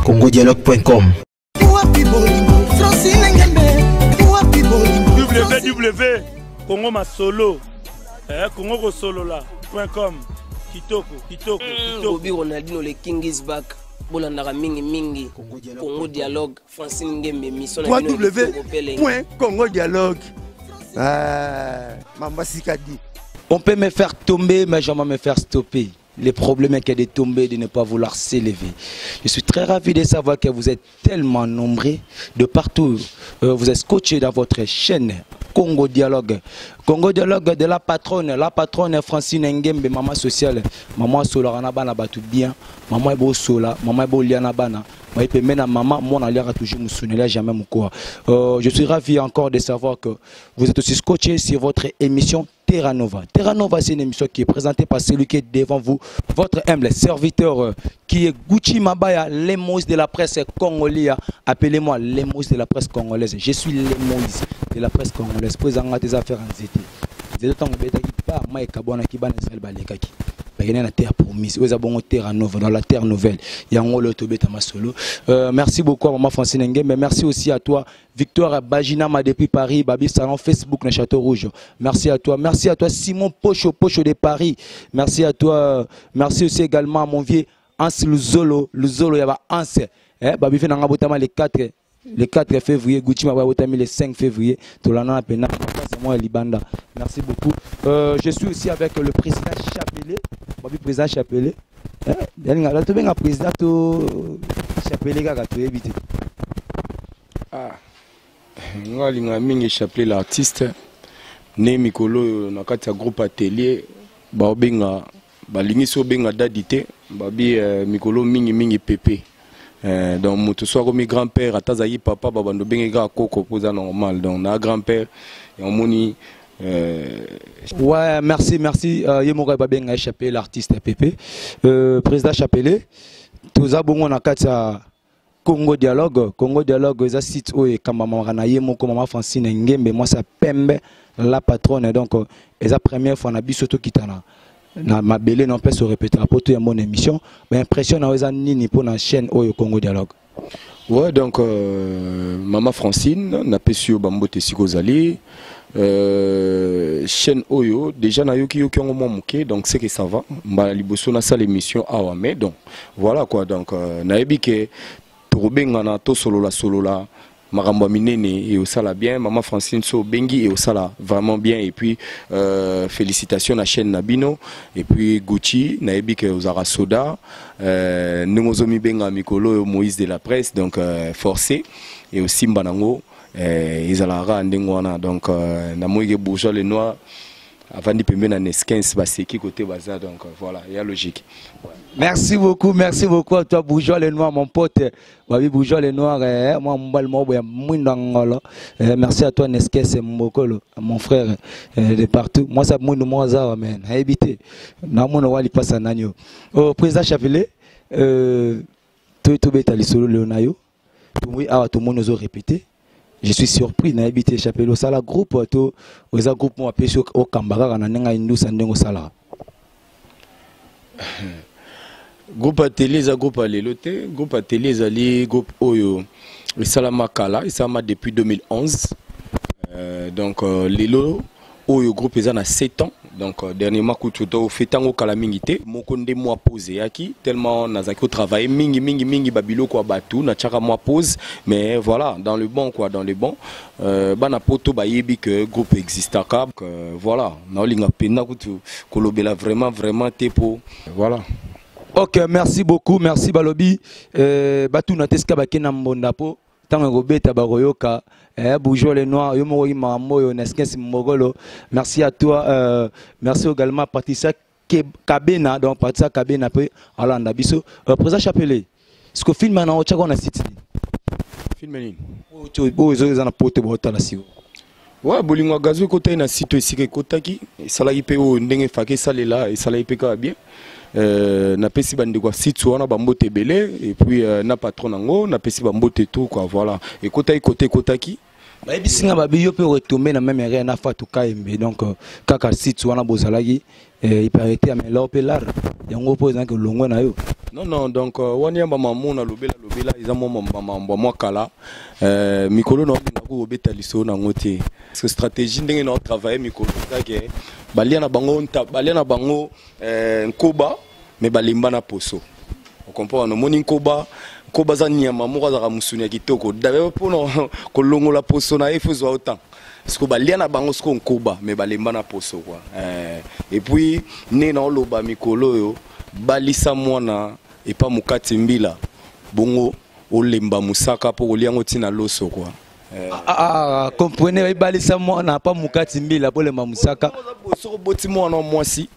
congodialogue.com www Congo Masolo Congo Solo là.com kitoko Bobby Ronaldinho le King is back bolandaka mingi Congo Dialogue Francine Ngembe mission www.congodialogue Mamba Sikadi. On peut me faire tomber mais jamais me faire stopper. Le problème est que de tomber, de ne pas vouloir s'élever. Je suis très ravi de savoir que vous êtes tellement nombreux de partout. Vous êtes scotchés dans votre chaîne Congo Dialogue. Congo Dialogue de la patronne Francine Ngembe, maman sociale. Maman Solarana Bana Batu bien. Maman Ebo Sola, maman Ebo Liana Bana. Maman, mon allié a toujours me jamais mon quoi. Je suis ravi encore de savoir que vous êtes aussi scotchés sur votre émission Terra Nova. Terra Nova, c'est une émission qui est présentée par celui qui est devant vous, votre humble serviteur qui est Gucci Mabaya, l'émoise de la presse congolaise. Appelez-moi l'émoise de la presse congolaise. Je suis l'émoise de la presse congolaise. Présent des affaires en zété. Zété tant que qui pas moi et Kabona qui ban Israël balekaki. La terre promise, vous avez terre nouvelle, dans la terre nouvelle. Merci beaucoup à maman Francine Ngembe, mais merci aussi à toi, Victoire Bajinama depuis Paris, Babi Salon Facebook, le Château Rouge. Merci à toi Simon Pocho de Paris. Merci à toi, merci aussi également à mon vieux Hans Luzolo, il y a Hans, Babi fait le 4 février, Gucci m'a le 5 février, Tolana Pena, c'est moi Libanda. Merci beaucoup. Je suis aussi avec le président Chapelé. Le président Chapelé. Il y a un président Chapelé qui a été évité. Je suis Chapelé l'artiste. Né Mikolo, dans le groupe atelier. Balingi benga dadité. Babi Mikolo mingi pépé. Donc mon soir comme grand-père atazayi papa babando benga koko posa normal donc na grand-père et on moni ouais merci yemoka babenga Chapelé l'artiste Pépé président Chapelé toza bongo na kati ya Congo Dialogue eza site oyo kambama na yemoko maman Francine Ngembe moi ça pembe la patronne donc eza première fois na biso to kitana na mabele non peut se répéter à poto ya mon émission mais impression na eza nini pour na chaîne oyo Congo Dialogue. Ouais donc maman Francine na pesio bambote sikozali chaîne oyo déjà na yoki ngo momuke donc c'est que ça va mbala liboso na sa l'émission awa mais donc voilà quoi donc na ebike to benga na to solola Maramba Minene et au sala bien, maman Francine So Bengi et au sala vraiment bien et puis félicitations à la chaîne Nabino et puis Gucci, Naebik Ozara Soda, Numozomi Benga Mikolo Moïse de la presse donc forcé et aussi Mbanango Izalara Ndengwana donc Namoïge Bourgeois les Noirs avant de payer na Neskens baseki côté bazar donc voilà il y a logique. Merci beaucoup à toi Bourgeois les Noirs mon pote. Babi Bourgeois les Noirs moi mbal mobo ya mwindangolo. Merci à toi Neskens Mbokolo mon frère de partout. Moi ça mwindu moza men. Habité. Na mono wali passa nanyo. Au président Chapelé to beta lisolo leonayo. Oui awa tout monde nous répété. Je suis surpris na habité Chapelé au sala groupe to oza groupe mo apesi au Kambara na nenga indusa ndengo sala. Groupe atelier za groupe alelote groupe atelier zali groupe oyo Salama Kala Salama depuis 2011 donc lelo oyo groupe eza na 7 ans donc dernièrement kututo fetango kala mingité mokonde moi posé aki tellement nazaki travailler mingi babilo kwa batu na chaka moi pause mais voilà dans le bon quoi dans le bon bana poto ba yebi que groupe existaka voilà na linga pena kutu kolobela vraiment tepo voilà. Ok, merci beaucoup, merci Balobi. Batu na teska bakena mbondapo. Tango robeta baroyoka. Bourgeois les Noirs, yomoyi mamoyo neskens mogolo. Merci à toi. Merci également à Patricia Kabena, donc Patricia Kabena pe alanda biso. Président Chapelé. Ce que film na ochako na site. Film ni. Bo zo za na pote bota la siwo. Ouais, bolingo gazo kota na site esike kotaki. Sala ipe o ndenge fake salela et sala ipe ka bien. Na pesi bande quoi site wana bambote belé et puis na patron nango na pesi bambote tout quoi voilà et côté kotaki bayebisinga babi yo pe retomber na même rien na fa to kaembe donc kaka site wana bozalaki il paraît que mais pe lar yango pose que longwe na yo non donc wani yamba mamuna lobela iza mambo moi kala mikolo no ngako obeta liso na ngote parce que stratégie ndenge na travailler mikolo que balia na bango nkoba mais balimba na poso on comprend no moni nkoba za nyama moko za musuni ya kitoko d'ailleurs pour kolongola poso na efo autant parce que balia na bango sko nkoba mais balimba na poso quoi et puis né na loba mikolo yo balisa mwana et pas mukati mbila bongo olemba musaka po oliango tina loso quoi comprenez balisa mwana pas mukati mbila po lemba musaka so boti mwana mwasi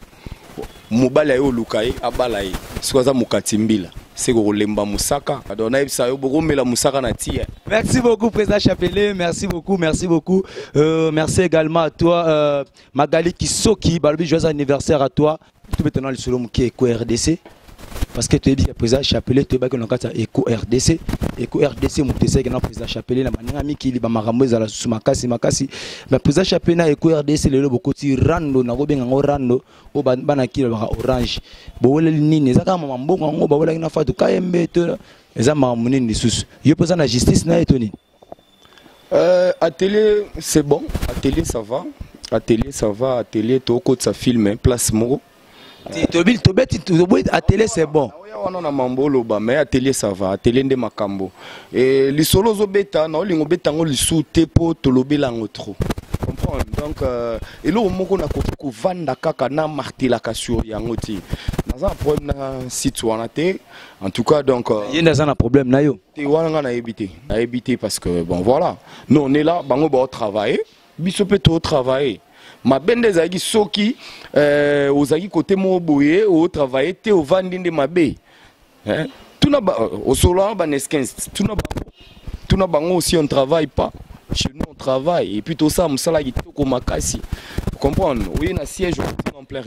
mobala yo lukai abala yi soza mukati mbila c'est que olemba musaka adona ibisa yo bokomela musaka na tia. Merci beaucoup président Chapelé, merci beaucoup merci également à toi Magali Kisoki balobi joyeux anniversaire à toi tout maintenant le solo qui est Eco RDC parce que tu es bien président Chapelé tu es bien que dans kata Eco RDC mutese que na président Chapelé na baninga miki li ba makambo za la susu makasi mais président Chapelé na Eco RDC lelo bokoti rando na go benga ngo rando o bana kilo ba orange bo wele nini ezaka mama mbongo ngo ba wela na fatu kayembe to eza mamuni ni susu yo pesa na justice na etoni atelier c'est bon atelier ça va atelier to ko sa film place moko atelier c'est bon on a mambolo ba mais atelier ça va atelier nde makambo et li solo zo beta na lingo beta ngo li souté po to lobela ngo trop comprendre donc et lo moko na ko vanda kaka na martela ka sur yango ti na problème na site wana te en tout cas donc yenda za na problème na yo te wana na éviter parce que bon voilà nous on est là bango ba travailler biso pe to travailler ma bende zaki soki ozaki côté mo boye o travailler te o vandi nde mabe hein tout na ba au solo ba neskens tout na bango aussi on travaille pas chez nous on travaille et puis tout ça musala kitoko makasi comprendre oui na siège en pleine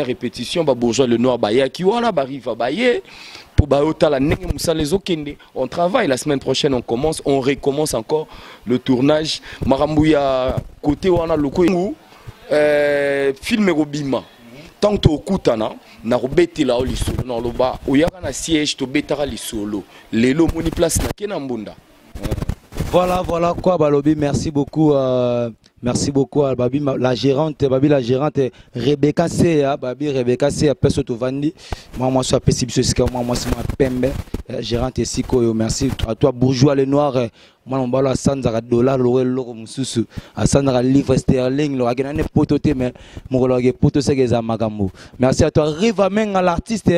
répétition ba bourgeois le noir ba yaki wana ba riva ba ye pour ba otala ndenge musala les okende on travaille la semaine prochaine on recommence encore le tournage marambuya côté wana loko film robima tant to kutana na robetela o lisolo na loba oyaka na siège to betara lisolo lelo moni place na kena mbunda. Voilà quoi balobi merci beaucoup à Babi la gérante Rebecca C a personne to vandi moi so apesi biso sika moi c'est ma pembe gérante siko merci à toi bourgeois le noir moi on balo $100 loko mususu a $100 livre sterling lo agena ne potote mais mokologe poto segeza makambo merci à toi Riva Menga l'artiste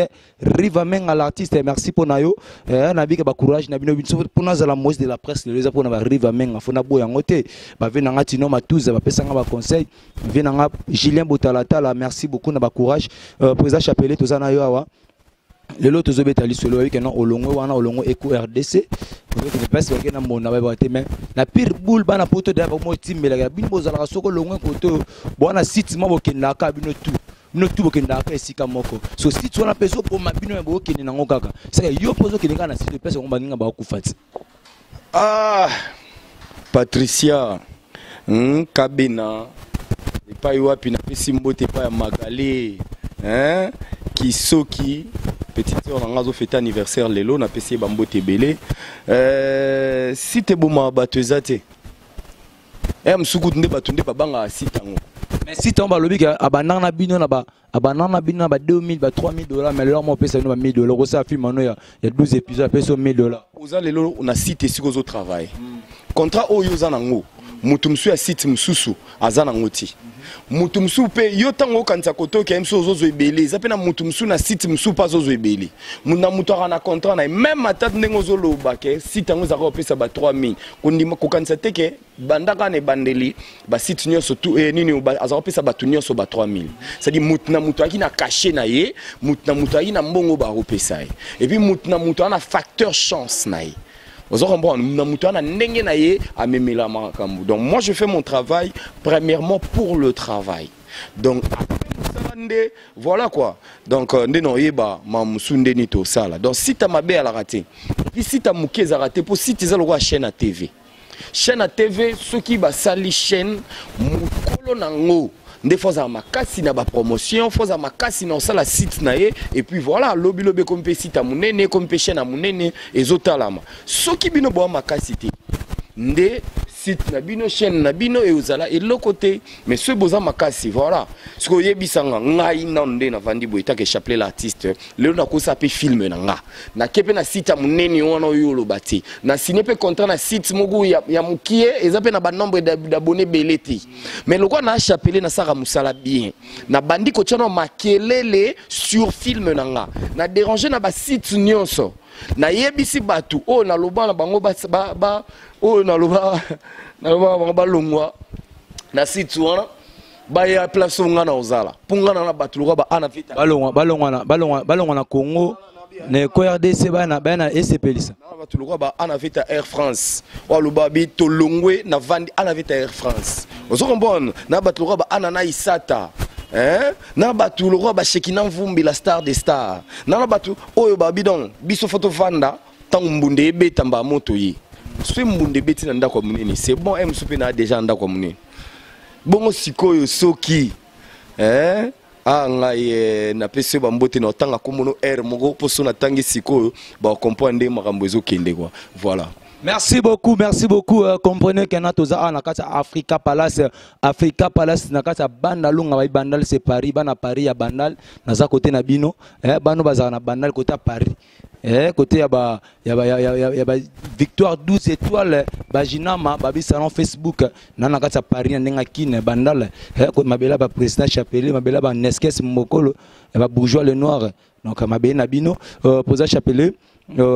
merci pour nayo na bika ba courage na bino pour na za la moise de la presse les pour na Riva Menga fona boya ngote ba vena ngati no matuza ba pesanga ba conseil vena nga Julien Botalata merci beaucoup na ba courage président Chapelé tozana yo awa le lot aux obétalis solo avec un olongo wana olongo Eco RDC ne passe pas na mona ba mais la pire boule bana poto de ba mo timela ga bin bozala soko longo koto bona site mo bokenda ka bino tout bokenda ka esika moko so site wana peso po mabino bo kende nango kaka c'est yo pozo kende na site pesa ngomba nginga ba kufati Patricia Kabena et pas wapi na pesi mbote pa ya Magali hein Kisoki petite sœur nangazo fête anniversaire lelo na pesi bambote belé si te boma batezate msukutu nde batunde babanga sitango mais si ton balobi ka abanana bino na ba 2000 ba $3000 mais leur mo pesa no ba $1000 ko ça film il y a 12 épisodes pesa $1000 oza lelo na site sikozo travail contrat oyo za nango mutu msu ya site msusu aza nango ti mutu msu pe yo tango kanza kotoka msu ozozo ebele za pe na mutu msu na site msu pa ozozo ebele muna mutu na contrat na même atat ndengo zoloba ke site ngo za ko pesa ba 3000 kondima ko kanza teke bandaka ne bandeli ba site nyonso tu nini aza ko pesa ba tu nyonso ba 3000 c'est dit mutu na mutu aki na caché na ye mutu na mutu aki na mbongo ba repesa et puis mutu na mutu ana facteur chance na ye. Donc moi je fais mon travail premièrement pour le travail. Donc voilà quoi. Donc donc si tu as ma bé à la raté, puis si tu as mouké à raté pour si tu as la chaîne à TV. chaîne à TV ceux qui basali chaîne mukolo nango nde foza makasi na ba promotion foza makasi na osala site na ye et puis voilà lobi comme pe site munene comme pe chaîne munene ezotalama soki bino bo makasi te nde site na bino chaîne na bino et ozala et l'autre côté mais ce boza makasi voilà ce que yebisanga ngai nande na vandi boita que chapelet l'artiste le na ko sape film na nga na kepe na site munene wana yolo bati na sinepe contrat na site mogu ya mukie ezape na ba nombre d'abonnés beleti mais le quoi na chapelet na saka musala bien na bandi ko tshano makelele sur film na nga na déranger na ba site nyonso na yebisi batu o na loba na bango ba o na loba ba longwa na site wana ba ya place ngana ozala punga na batu loba ba ana vita balongwa na Congo ne ko RDC bana SPLisa na batu loba ba ana vita Air France wa loba bi to longwe na vandi ana vita Air France ozo comprendre na batu loba ba ana na isata na batu le roi ba Shekina Mvumbi la star des stars na batu oyo ba bidon biso photo vanda tant mbunde beta mba moto yi so mbunde beti na ndako munene c'est bon m soupe na déjà ndako munene bongo sikoyo soki ngai na pese ba mbote na tanga komono air moko poso na tangi sikoyo ba comprendre makambo ezo kende quoi voilà. Merci beaucoup. Comprenez que Natoza na kata Africa Palace na kata Bandal lunga Bandal c'est Paris, bana Paris ya Bandal naza côté na bino, bano baza na Bandal côté Paris. Côté ya ba Victoire 12 étoiles bajinama babi salon Facebook na kata Paris ndenga kine Bandal. Mabela ba président Chapelet, mabela ba Neskes Mokolo, ba bourgeois le noir. Donc mabela na bino posa Chapelet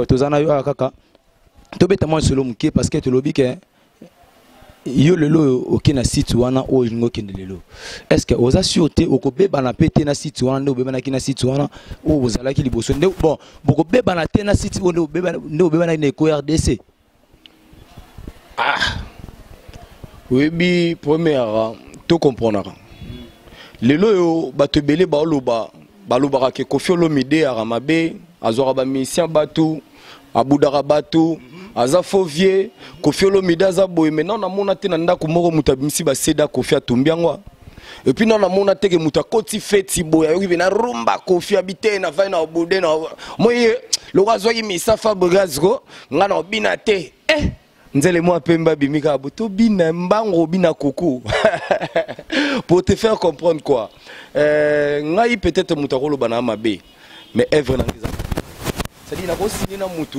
tozana yo kaka tobeta moi solo muke parce que tu lobi que yo lelo okina site wana o ngo kende lelo est-ce que oza sûreté okobeba na pété na site wana ndo beba na kina site wana o ozala ki liboso ndo bon boko beba na te na site ndo beba na ne ko RDC oui bi première to comprendre lelo yo bato belé ba loba ke Koffi Olomide aramabe azora ba mission batu abudara batu aza fauvier Koffi Olomide aza boye maintenant na mona te na ndako moko mutabimisi ba seda Koffi atumbiangwa et puis non na mona te ke mutakoti feti boya yoki na rumba Koffi habite na vai na obude na moye lo wazo yi misafa bogazgo ngana obina te nzele moi pemba bimika buto bina mbango bina koko pour te faire comprendre quoi ngai peut-être mutakolo bana mabe mais œuvre na ngiza c'est-à-dire na ko signer na mutu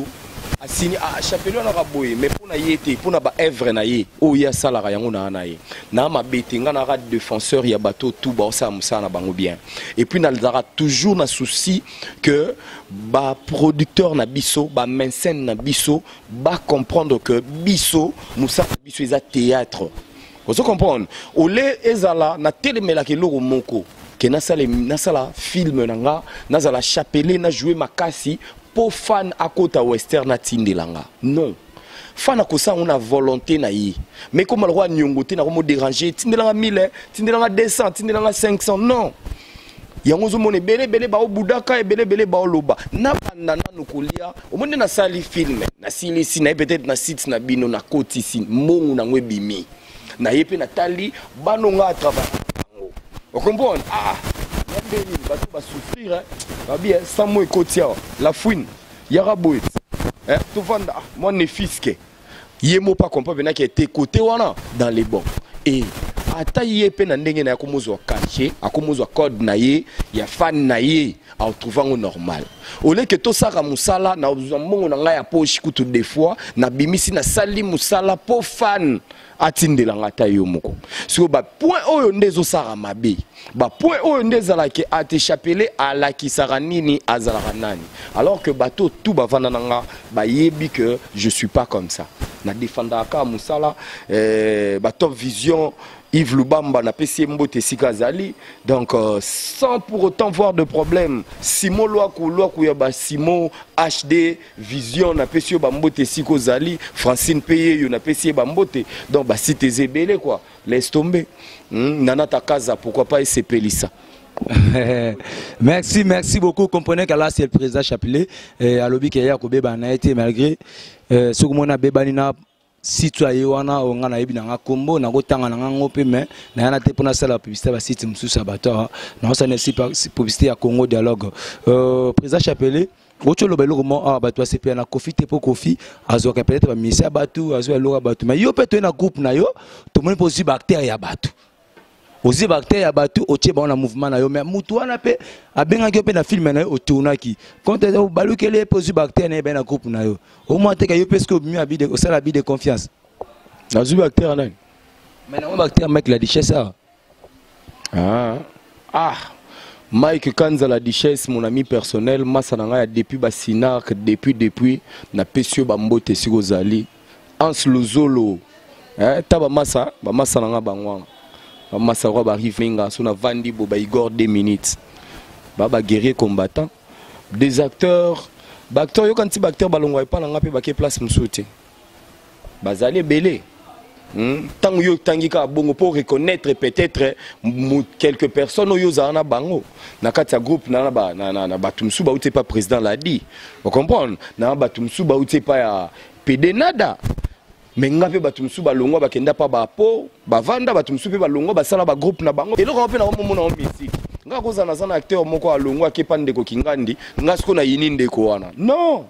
asini Chapelet na raboye mais pour na yete pour na ba œuvre na ye o ya salara yango na ye na ma betinga na rad défenseur ya bateau tout ba ça musa na bango bien et puis na zara toujours na souci que ba producteur na biso ba scène na biso ba comprendre que biso musa biso eza théâtre vous comprenez ole ezala na telemela ke loko moko ke na sala film nanga na zala Chapelet na jouer makasi pour fan à côté western tindelanga non fan à kosa on a volonté na yi mais comme le roi nyongote na comme déranger tindelanga 1000 tindelanga 200 tindelanga 500 non yango zo mone bele ba obudaka e bele ba oloba na banda na nukulia o monde na sali film na sili sina peut-être na site na bino na koti sin mongu na ngwebimi na yepe na tali banonga à travailler vous comprenez va souffrir bien sans moi côté la fouine yara boy tout vendre moi ne fisque yemo pas comprendre na qui était côté wana dans les bons et ata yepe na ndenge na yakomozwa caché akomozwa code na ye ya fan na ye en trouvant au normal au lieu que to saka musala na mbongo na ngai ya poche kutu des fois na bimisi na sali musala po fan atindela ngata yo moko so ba point oyo ndezo sara mabe ba point oyo ndezala ke ate Chapelet ala ki sara nini azala nani alors que bato tout ba vanda nanga ba yebi que je suis pas comme ça na défendre ka musala ba Top Vision Yves Lubamba na pesi mbote sikazali donc sans pour autant voir de problème Simon Loakou ya ba Simon HD Vision na pesi ba mbote sikozali Francine Peye yo na pesi ba mbote donc ba cité zebele quoi laisse tomber nana takaza pourquoi pas SPLisa. Merci beaucoup. Comprenez que là c'est le président Chapelet à l'obi qui a été malgré ce que mon a bébanina site ya wana on a yebi na kombo na kotanga na ngope mais na yana te pona sala publicité ba site mususa bato na ça ne c'est pas publicité ya Congo Dialogue président Chapelé ocho lo belo comment bato CP na Kofi te po Kofi azo ka peut-être ba misa bato azo lo bato mais yo peut na groupe na yo to moni possible bactérie ya bato aussi bactérie ya bato otie ba na mouvement na yo mais mutu wana pe abenga ki pe na film na yo otunaki quand o balukele possible bactérie na ben na groupe na yo au moins te ka yo parce que mieux habité au sala habité de confiance azu bactérie na mais na bactérie mec la richesse Mike Kanza la richesse mon ami personnel massa nanga depuis Basinak depuis na pesio bambote sikozali Ans Lozolo taba massa nanga bangwanga massa roi ba rivinga so na vandi bo ba Igor 2 minutes baba guerrier combattant des acteurs yo kanti acteur balongwa pa nanga pe ba ke place musuti bazali belé tant que tangika bongo pour reconnaître peut-être quelques personnes yo zana bango na kati groupe na batumsu ba uté pas président l'a dit vous comprenez na batumsu ba uté pas ya PD nada mais ngape batumsu ba longwa ba kenda pa ba po ba vanda batumsu pe ba longwa ba sala ba groupe na bango et le pe na mona en musique nga ko zana zana acteur moko a longwa ke pande ko kingandi nga sko na yininde ko wana non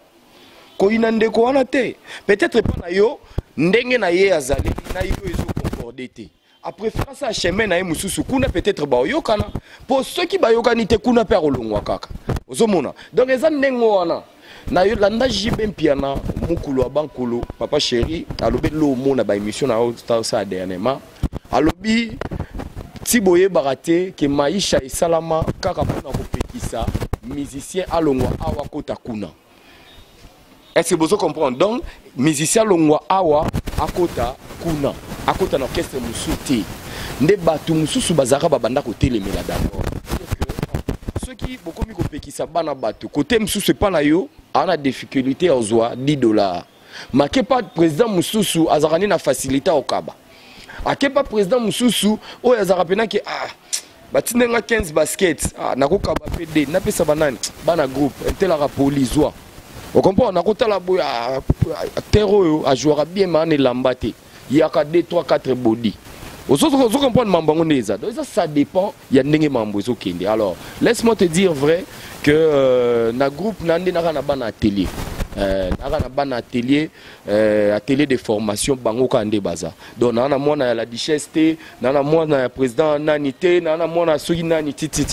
ko inande ko wana te peut-être pas na yo ndenge na ye azali na yo ezo concordé te a préférence à chemin na ye mususu kuna peut-être ba yokana pour ceux qui ba yokani te kuna pe rolongwa kaka ozomona donc eza ndengo wana na yo landa jibem piana mukulu abankulu papa chéri alobi lo mona ba émission na o ça dernièrement alobi tiboye barate ke maisha esalama kaka pona kopekisa musicien alongwa awa kota kuna. Est-ce que vous comprenez? Donc, musicien longwa awa akota kuna akota na orchestre musuti nde batu mususu bazaka babanda ko telemela d'abord. Ceux qui beaucoup mi kopekisa bana batu côté mususu pa na yo ana difficulté ozwa $10. Make pas président mususu azakani na facilité okaba. Ake pas président mususu o azaka pena ki batinenga 15 baskets nakokaba PD na pesa banani bana groupe intelaka polizwa. Vous comprenez? On a côté la boue à terreau à jouer bien man et lambate. Il y a 2, 3, 4 body. Vous comprenez mambangoneza. Donc ça dépend. Il y a des membres qui sont. Alors laisse-moi te dire vrai que na groupe nandi na kana ban atelier. Na ban atelier de formation bango kande baza. Donc na moi na la duchesse na moi na président nanité na moi na soki nani titi.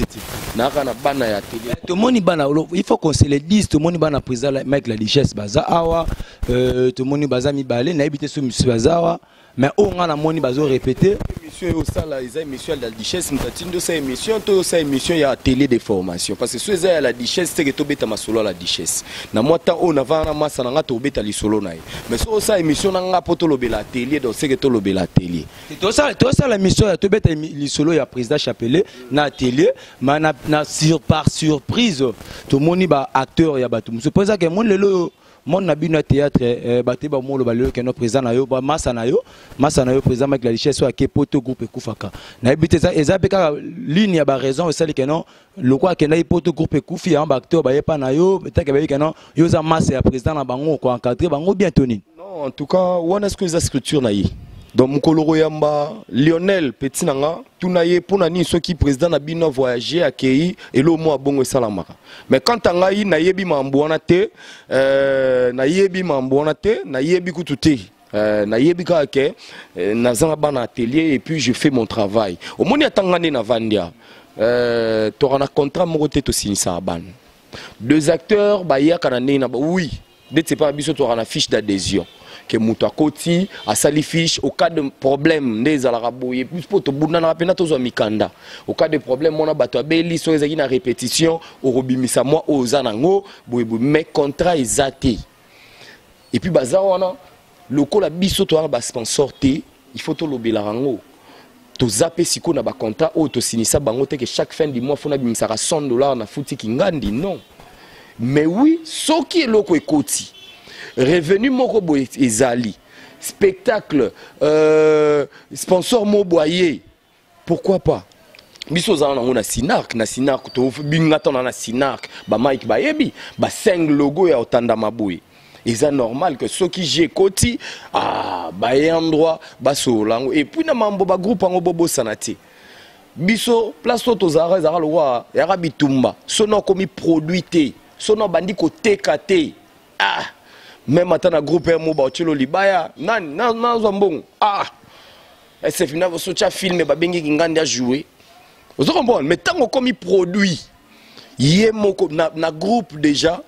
Na kana ban ya atelier. Tout le monde bana il faut qu'on se le dise tout le monde bana président mec la duchesse baza awa tout le monde baza mi balé na habité sur monsieur baza awa mais on a moni bazo répéter monsieur au sala ils émission la duchesse mtatindo ça émission to ça émission ya télé de formation parce que ceux ya la duchesse c'est que to beta masolo la duchesse na moi ta on avant na masa na to beta li solo na mais so ça émission na nga poto lobela télé donc c'est que to lobela télé to ça la mission ya to beta li solo ya président Chapelé na télé mais na par surprise to moni ba acteur ya batu c'est pour ça que mon lelo mon nabino théâtre baté ba molo balelo que no président na yo ba massa na yo président avec la richesse so ke poto groupe kufaka na ebité ça ezapeka ligne ya ba raison ça que non le quoi que na poto groupe kufi en acteur ba yepa na yo peut-être que non yo za massa ya président na bango ko encadrer bango bien toni non en tout cas on a ce que les scriptures na yi donc Mkoloro Yamba Lionel Petit nanga tunaye pona ni ceux qui président na bino voyager accueilli et le mot bongo salamaka mais quand tangai na yebi mamboana te na yebi kututé na yebi ka ke na zanga bana atelier et puis je fais mon travail au moni atangane na vandia to na contrat moko te to sinisa ban deux acteurs ba ya kana na oui dès c'est pas biso to na fiche d'adhésion que Moutouakoti a sali fiche au cas de problème des alaraboye plus pour te boudna na pena to zo mikanda au cas de problème mona bato abeli so ezaki na répétition au robimisa moi aux anango boyebu mais contrat ezate et puis baza wana lokola biso to ba sponsor te il faut to lobela rango to zape siko na ba contrat o to sinisa bango te que chaque fin du mois fona bimisa $100 na futi kingandi non mais oui so qui est loko ekoti revenu moko boye ezali spectacle sponsor mo boyer pourquoi pas biso za na Sinark to binga tona na Sinark ba Mike ba yebi ba 5 logo ya otanda maboye eza normal que ceux qui j'ai koti ba y endroit ba solango et puis na mambo ba groupe ngo bobo sanati biso place to zara zara lo wa ya bitumba sono komi produité sono bandi ko tekate même atana groupe mo ba tshilo libaya nani na zambongo SF na vo socha filme ba bengi ngandi a jouer vous comprenez mais tant komi produit yé moko na groupe déjà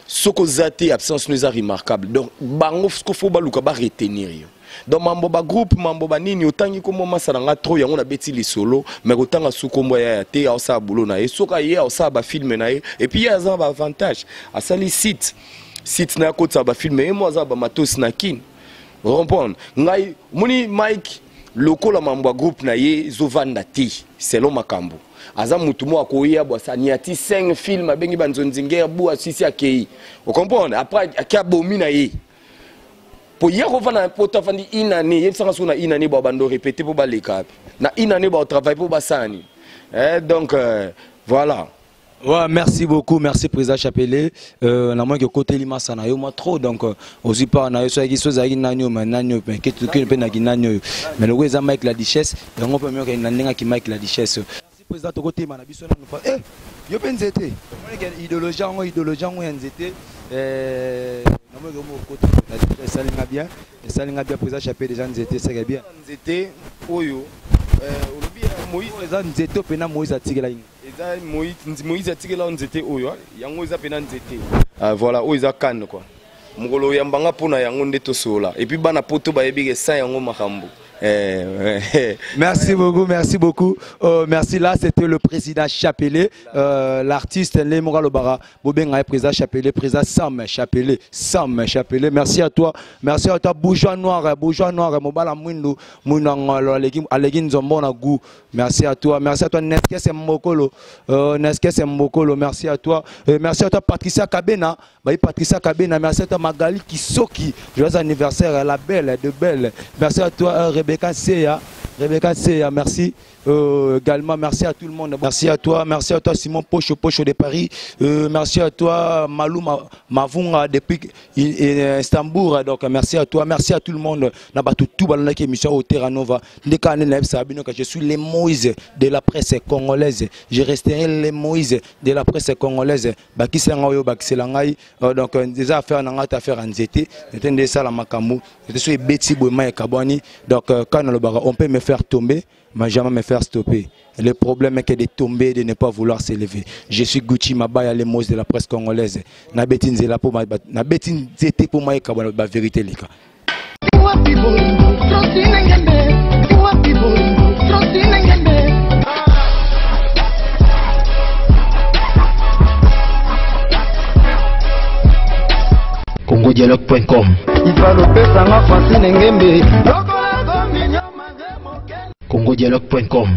ce que zate absence nous est remarquable donc bango ce qu'il faut baluka ba retenir yo donc mambo ba groupe mambo ba nini otangi ko moma salanga trop yango na beti li solo mais otanga sukombo ya te ya sa boulot na et soka ye ya sa ba film na ye et puis ya za ba avantage à sali site na ko tsa ba film et moi za ba matos na kin vous comprenez ngai moni Mike lokola mambo groupe na ye zovanda ti selon makambo aza mutu mo akoya bwasa niati 5 films abengi banzonzinge bu asisi akei vous comprenez après akabomi na ye po ya kovana poto fandi inane yebsanga sona inane ba bando répéter pour ba lekapi na inane ba travail pour ba sani donc voilà. Ouais, merci beaucoup, merci président Chapelé. Na moi que côté lima sana yo moi trop donc aussi pas na yo so qui chose aki nanyo mananyo mais que tu pe na ginanyo mais le weza Mike la Duchesse donc on peut mieux que nanenga ki Mike la Duchesse. Merci président to côté mana biso na pas yo penzete idéologie ngo nzete na moi que mo côté salinga bien président Chapelé déjà nzete c'est bien nzete oyo Moïse nzete pena Moïse atikela Moïse atikela nzete oyo yango eza pena nzete voilà oyo eza kan quoi mukolo yambanga pona yango nde tosola et puis bana poto bayebi ke sa yango makambo. Merci beaucoup. Merci, là c'était le président Chapelé, l'artiste Lemora Lobara, Bobenga président Chapelé, président Sam Chapelé. Merci à toi, bourgeois noir, Mobala Mwindo, Mounang Alegin Zombona Gou. Merci à toi, Neskes Mbokolo, merci à toi, Patricia Kabena, merci à toi Magali Kisoki, joyeux anniversaire, la belle, de belle. Merci à toi Rebecca Seya, merci. Également, merci à tout le monde. Merci à toi Simon Pocho de Paris. Merci à toi Malou Mavunga depuis Istanbul. Donc merci à toi, merci à tout le monde. Je suis les Moïse de la presse congolaise. Je resterai les Moïse de la presse congolaise. Donc des affaires en Nzete. C'était ça la Makamou. Je suis Betty Bouma et Kabani. Donc quand on peut me faire tomber, mais jamais me faire stopper. Le problème est que de tomber, de ne pas vouloir s'élever. Je suis Gucci Mabaya, les mots de la presse congolaise. Nabetin Zela pour ma vérité les cas. CongoDialogue.com CongoDialogue.com